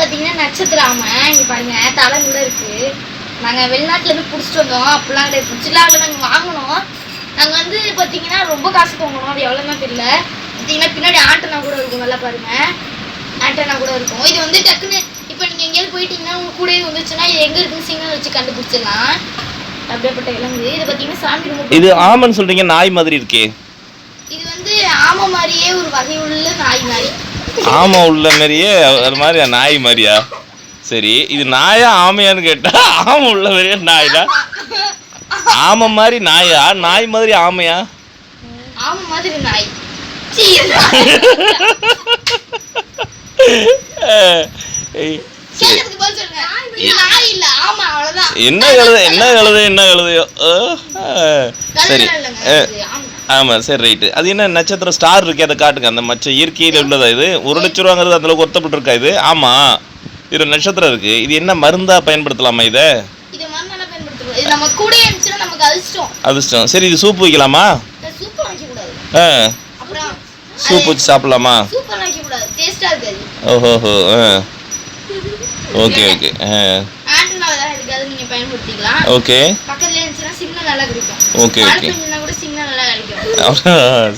பாத்தீங்கன்னா நட்சத்திர ஆமை. இங்க பாருங்க தலை கூட இருக்கு. நாங்க வெளிநாட்டுல இருந்து புடிச்சிட்டு வந்தோம். அப்பெல்லாம் கிடையாது, புடிச்சுலாம் நாங்க வாங்கினோம். நாங்க வந்து பாத்தீங்கன்னா ரொம்ப காசு வாங்கணும். அது எவ்வளவுதான் தெரியல. பாத்தீங்கன்னா பின்னாடி ஆண்டனா கூட இருக்கும். நல்லா பாருங்க, ஆண்டனா கூட இருக்கும். இது வந்து டக்குன்னு இப்ப நீங்க எங்கேயாவது போயிட்டீங்கன்னா உங்க கூட வந்துச்சுன்னா இது எங்க இருக்குன்னு சிக்னல் வச்சு கண்டுபிடிச்சிடலாம். அப்படியேப்பட்ட இலங்கு. இது பாத்தீங்கன்னா சாமி ரொம்ப. இது ஆமன்னு சொல்றீங்க, நாய் மாதிரி இருக்கே. இது வந்து ஆமை மாதிரியே ஒரு வகை உள்ள நாய் மாதிரி. ஆமை உள்ள மாதிரியே அது மாதிரி நாய் மாதிரியா? சரி, இது நாயா ஆமையான்னு கேட்டா ஆமை உள்ள மாதிரியே நாய்டா. ஆமை மாதிரி நாயா, நாய் மாதிரி ஆமையா? ஆமை மாதிரி நாய். என்ன எழுதையோ. சரி, ஆமா, சரி, ரைட்டு. அது என்ன நட்சத்திரம் ஸ்டார் இருக்கு, அதை காட்டுங்க. அந்த மச்ச இயற்கையில் உள்ளதா இது? 1 லட்ச ரூபாங்கிறது அந்த அளவுக்கு ஒத்தப்பட்டு இருக்கா இது? ஆமா, இது நட்சத்திரம் இருக்கு. இது என்ன மருந்தா பயன்படுத்தலாமா இதை? அதிர்ஷ்டம். சரி, இது சூப் வைக்கலாமா? சூப் வச்சு சாப்பிடலாமா? ஓஹோ, okay okay okay okay okay.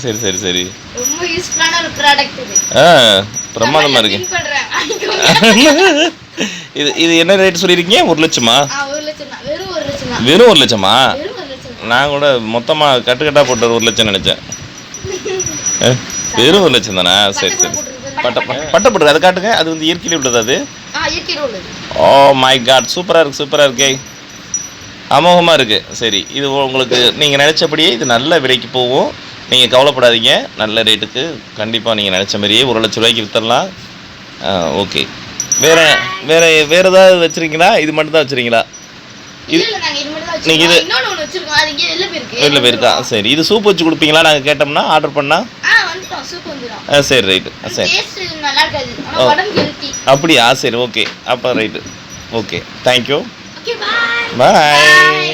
சரி சரி சரி. பிரமாதமா இருக்கு. இது இது என்ன ரேட் சொல்லியிருக்கீங்க? 1 லட்சமா? வெறும் 1 லட்சமா? நான் கூட மொத்தமாக கட்டுக்கட்டாக போட்டது 1 லட்சம் நினைச்சேன். வெறும் 1 லட்சம் தானே? சரி சரி. பட்டப்பட்டு அதை காட்டுங்க. அது வந்து இயற்கையில் உள்ளது அது? ஓ மை காட், சூப்பராக இருக்கு, சூப்பராக இருக்கே, அமோகமாக இருக்குது. சரி, இது உங்களுக்கு நீங்கள் நினச்சபடியே இது நல்ல விலைக்கு போகும். நீங்கள் கவலைப்படாதீங்க, நல்ல ரேட்டுக்கு கண்டிப்பாக நீங்கள் நினச்ச மாதிரியே 1 லட்ச ரூபாய்க்கு விற்றுடலாம். ஓகே. வேறு வேறு வேறு ஏதாவது வச்சுருக்கீங்களா? இது மட்டும் தான் வச்சுருக்கீங்களா? இது நீங்கள் இது வெளில போயிருக்கா? சரி, இது சூப் வச்சு கொடுப்பீங்களா நாங்கள் கேட்டோம்னா, ஆர்டர் பண்ணால்? சரி, ரைட்டு. சரி, அப்படியா? சரி, ஓகே. அப்போ ரைட்டு, ஓகே, தேங்க்யூ, பாய்.